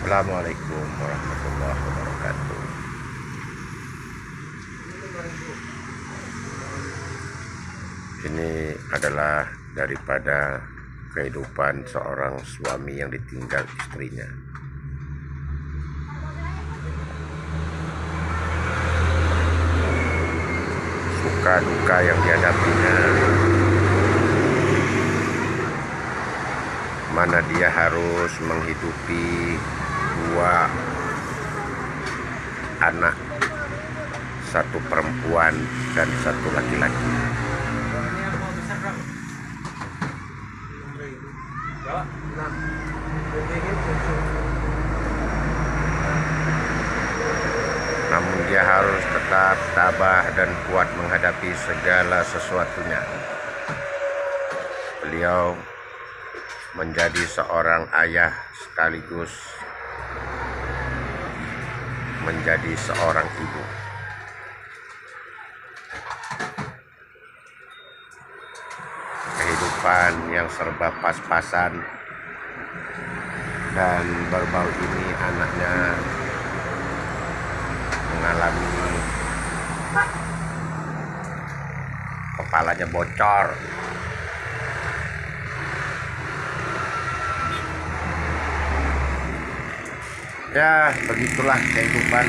Assalamualaikum warahmatullahi wabarakatuh. Ini adalah daripada kehidupan seorang suami yang ditinggal istrinya. Suka duka yang dihadapinya, mana dia harus menghidupi dua anak, satu perempuan dan satu laki-laki. Namun dia harus tetap tabah dan kuat menghadapi segala sesuatunya. Beliau menjadi seorang ayah sekaligus menjadi seorang ibu. Kehidupan yang serba pas-pasan, dan baru-baru ini anaknya mengalami kepalanya bocor. Ya, begitulah kehidupan.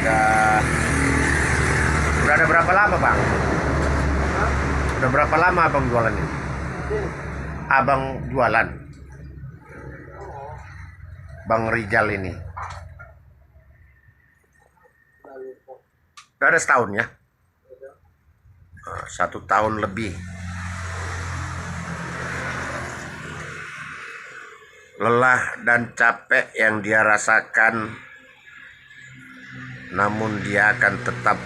Udah ada berapa lama, Bang? Udah berapa lama Abang jualan ini? Abang jualan? Bang Rijal ini. Udah ada setahun ya? 1 tahun lebih. Lelah dan capek yang dia rasakan, namun dia akan tetap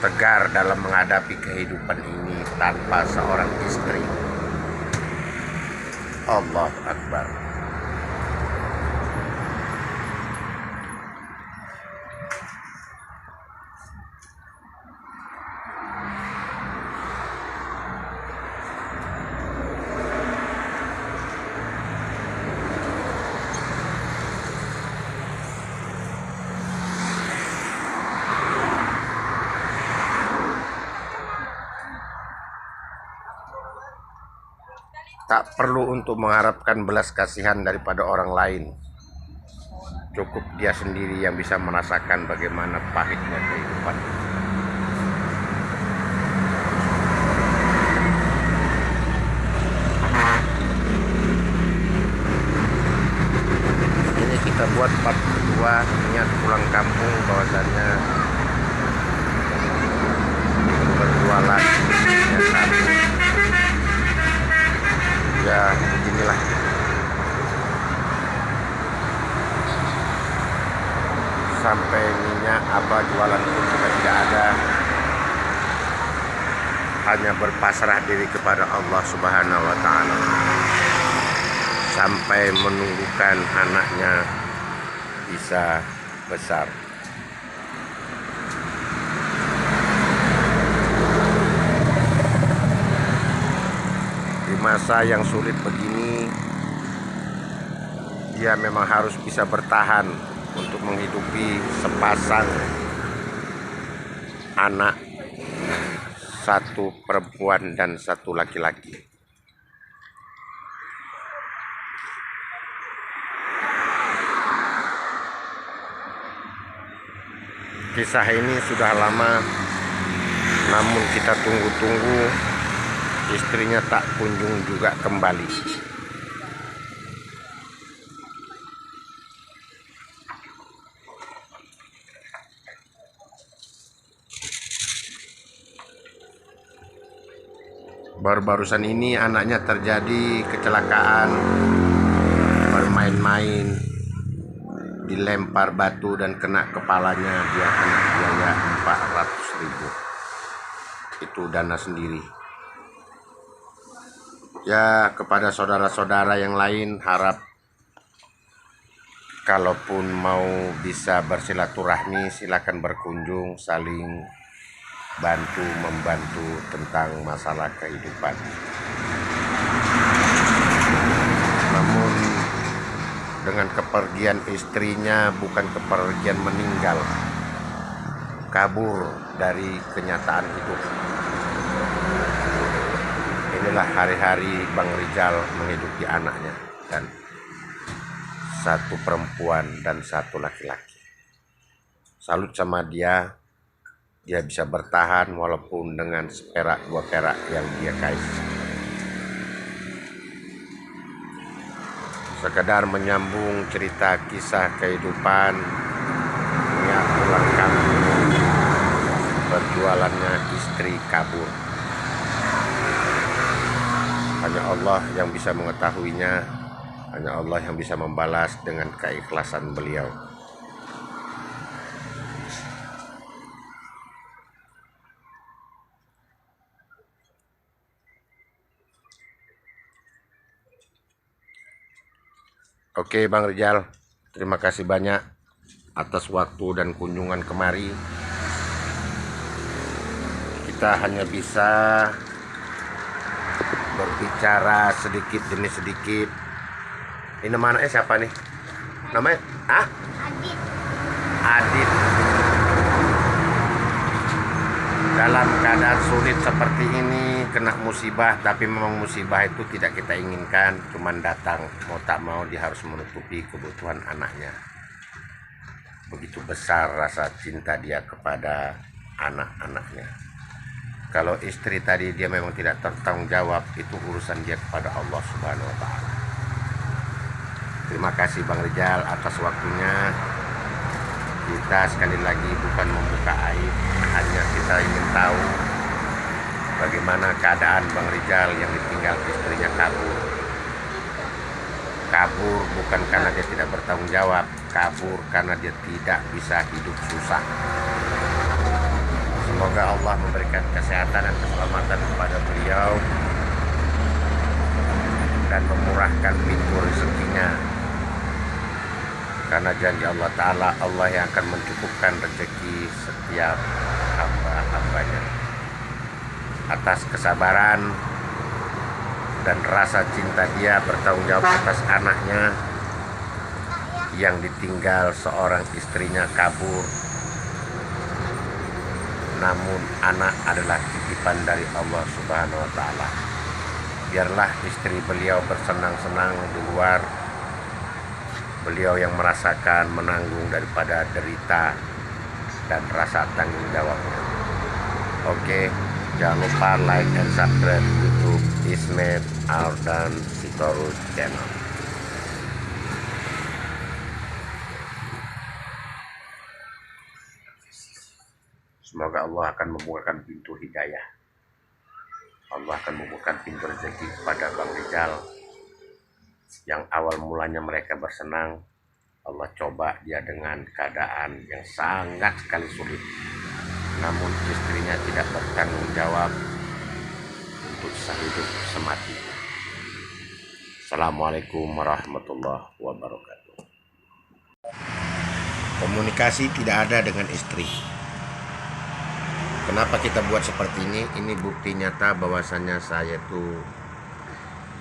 tegar dalam menghadapi kehidupan ini tanpa seorang istri. Allahu Akbar. Tak perlu untuk mengharapkan belas kasihan daripada orang lain. Cukup dia sendiri yang bisa merasakan bagaimana pahitnya kehidupan. Ini kita buat part kedua, niat pulang kampung, bahwasannya berjualan ya satu. Ya beginilah. Sampai minyak apa jualan pun sudah tidak ada. Hanya berpasrah diri kepada Allah Subhanahu wa ta'ala. Sampai menunggukan anaknya bisa besar. Masa yang sulit begini, dia memang harus bisa bertahan untuk menghidupi sepasang anak, satu perempuan dan satu laki-laki. Kisah ini sudah lama, namun kita tunggu-tunggu, istrinya tak kunjung juga kembali. Baru-barusan ini anaknya terjadi kecelakaan, bermain-main, dilempar batu dan kena kepalanya. Dia kena biaya 400.000. Itu dana sendiri. Ya, kepada saudara-saudara yang lain, harap kalaupun mau bisa bersilaturahmi, silakan berkunjung, saling bantu-membantu tentang masalah kehidupan. Namun dengan kepergian istrinya bukan kepergian meninggal, kabur dari kenyataan hidup. Inilah hari-hari Bang Rizal menghidupi anaknya, dan satu perempuan dan satu laki-laki. Salut sama dia bisa bertahan walaupun dengan seperak dua perak yang dia kais. Sekedar menyambung cerita kisah kehidupan pulang kampung, berjualannya istri kabur. Hanya Allah yang bisa mengetahuinya, hanya Allah yang bisa membalas dengan keikhlasan beliau. Oke Bang Rizal, terima kasih banyak atas waktu dan kunjungan kemari. Kita hanya bisa berbicara sedikit demi sedikit. Ini namanya siapa nih? Namanya? Adit. Adit. Dalam keadaan sulit seperti ini, kena musibah, tapi memang musibah itu tidak kita inginkan, cuman datang, mau tak mau dia harus menutupi kebutuhan anaknya. Begitu besar rasa cinta dia kepada anak-anaknya. Kalau istri tadi dia memang tidak bertanggung jawab, itu urusan dia kepada Allah Subhanahu wa Ta'ala. Terima kasih Bang Rizal atas waktunya. Kita sekali lagi bukan membuka aib, hanya kita ingin tahu bagaimana keadaan Bang Rizal yang ditinggal istrinya kabur. Kabur bukan karena dia tidak bertanggung jawab, kabur karena dia tidak bisa hidup susah. Semoga Allah memberikan kesehatan dan keselamatan kepada beliau dan memurahkan pintu rezekinya. Karena janji Allah Ta'ala, Allah yang akan mencukupkan rezeki setiap hamba-hambanya. Atas kesabaran dan rasa cinta dia bertanggung jawab atas anaknya yang ditinggal seorang istrinya kabur. Namun anak adalah titipan dari Allah Subhanahu wa Ta'ala. Biarlah istri beliau bersenang-senang di luar, beliau yang merasakan menanggung daripada derita dan rasa tanggung jawabnya. Oke, jangan lupa like and subscribe YouTube Ismet Ardan Sitorus Channel. Semoga Allah akan membukakan pintu hidayah. Allah akan membukakan pintu rezeki kepada Bang Rizal. Yang awal mulanya mereka bersenang, Allah coba dia dengan keadaan yang sangat sekali sulit. Namun istrinya tidak bertanggung jawab untuk sehidup semati. Assalamualaikum warahmatullahi wabarakatuh. Komunikasi tidak ada dengan istri. Kenapa kita buat seperti ini? Ini bukti nyata bahwasannya saya tuh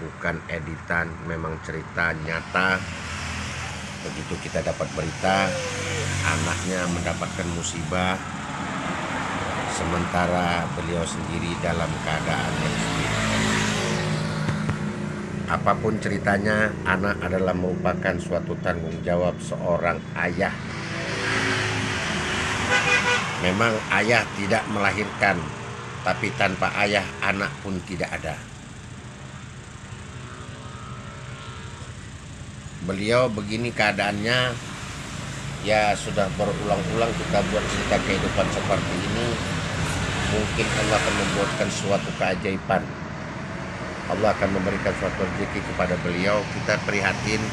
bukan editan, memang cerita nyata. Begitu kita dapat berita anaknya mendapatkan musibah, sementara beliau sendiri dalam keadaan yang sulit. Apapun ceritanya, anak adalah merupakan suatu tanggung jawab seorang ayah. Memang ayah tidak melahirkan, tapi tanpa ayah anak pun tidak ada. Beliau begini keadaannya, ya sudah berulang-ulang kita buat cerita kehidupan seperti ini. Mungkin Allah akan membuatkan suatu keajaiban, Allah akan memberikan suatu rezeki kepada beliau. Kita prihatin,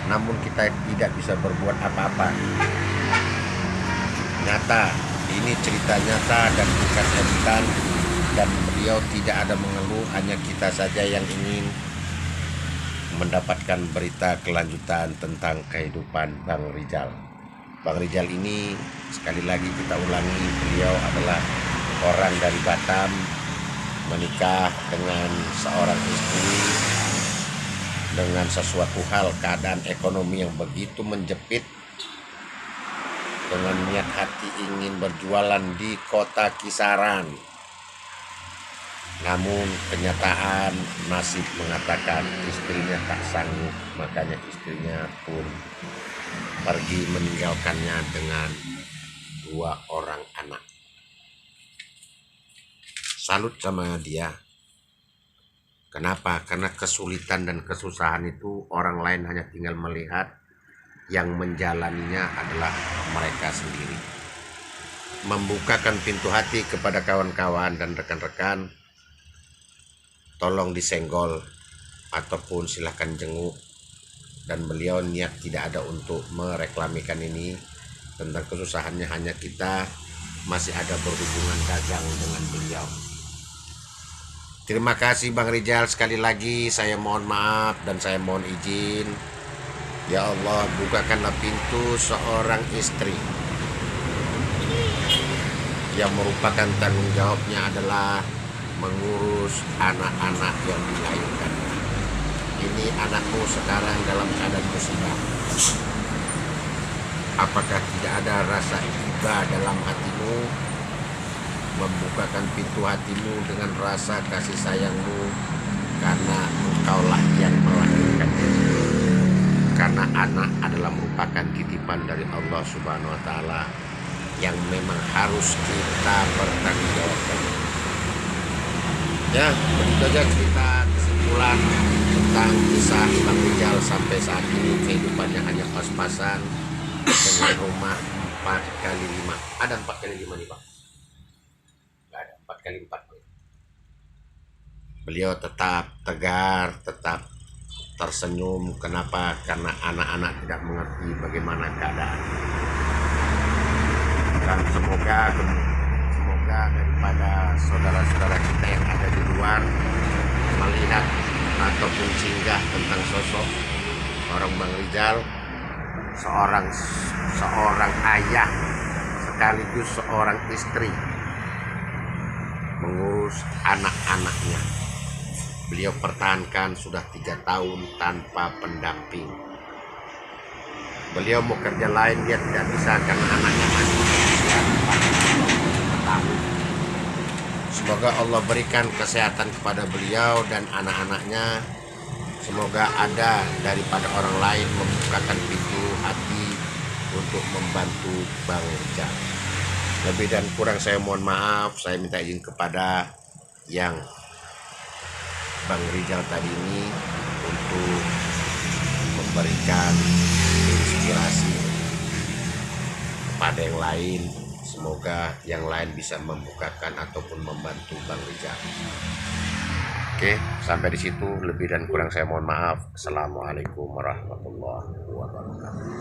namun kita tidak bisa berbuat apa-apa. Nyata, ini cerita nyata dan bukan editan, dan beliau tidak ada mengeluh, hanya kita saja yang ingin mendapatkan berita kelanjutan tentang kehidupan Bang Rizal. Bang Rizal ini sekali lagi kita ulangi, beliau adalah orang dari Batam, menikah dengan seorang istri dengan sesuatu hal keadaan ekonomi yang begitu menjepit, dengan niat hati ingin berjualan di kota kisaran. Namun kenyataan nasib mengatakan istrinya tak sanggup, makanya istrinya pun pergi meninggalkannya dengan 2 orang anak. Salut sama dia. Kenapa? Karena kesulitan dan kesusahan itu orang lain hanya tinggal melihat, yang menjalaninya adalah mereka sendiri. Membukakan pintu hati kepada kawan-kawan dan rekan-rekan, tolong disenggol ataupun silahkan jenguk. Dan beliau niat tidak ada untuk mereklamikan ini tentang kesusahannya, hanya kita masih ada berhubungan dagang dengan beliau. Terima kasih Bang Rizal, sekali lagi saya mohon maaf dan saya mohon izin. Ya Allah, bukakanlah pintu seorang istri yang merupakan tanggung jawabnya adalah mengurus anak-anak yang dilahirkan. Ini anakmu sekarang dalam keadaan musibah. Apakah tidak ada rasa iba dalam hatimu? Membukakan pintu hatimu dengan rasa kasih sayangmu, karena engkaulah yang melahirkan. Karena anak adalah merupakan titipan dari Allah Subhanahu wa Ta'ala yang memang harus kita bertanggungjawabkan. Ya, begitu aja cerita kesimpulan tentang kisah Bang Rizal sampai saat ini. Kehidupannya hanya pas-pasan dengan rumah 4x5. Ada 4x5 nih Pak? Nggak ada, 4x4. Beliau tetap tegar, tetap tersenyum. Kenapa? Karena anak-anak tidak mengerti bagaimana keadaan. Dan semoga daripada saudara-saudara kita yang ada di luar melihat ataupun singgah tentang sosok orang Bang Rizal, seorang ayah sekaligus seorang istri, mengurus anak-anaknya. Beliau pertahankan sudah 3 tahun tanpa pendamping. Beliau mau kerja lain, dia tidak bisa karena anaknya masih usia 4 tahun. Semoga Allah berikan kesehatan kepada beliau dan anak-anaknya. Semoga ada daripada orang lain membukakan pintu hati untuk membantu Bang Rizal. Lebih dan kurang saya mohon maaf. Saya minta izin kepada yang Bang Rizal tadi ini untuk memberikan inspirasi kepada yang lain. Semoga yang lain bisa membukakan ataupun membantu Bang Rizal. Oke, sampai di situ. Lebih dan kurang saya mohon maaf. Assalamualaikum warahmatullahi wabarakatuh.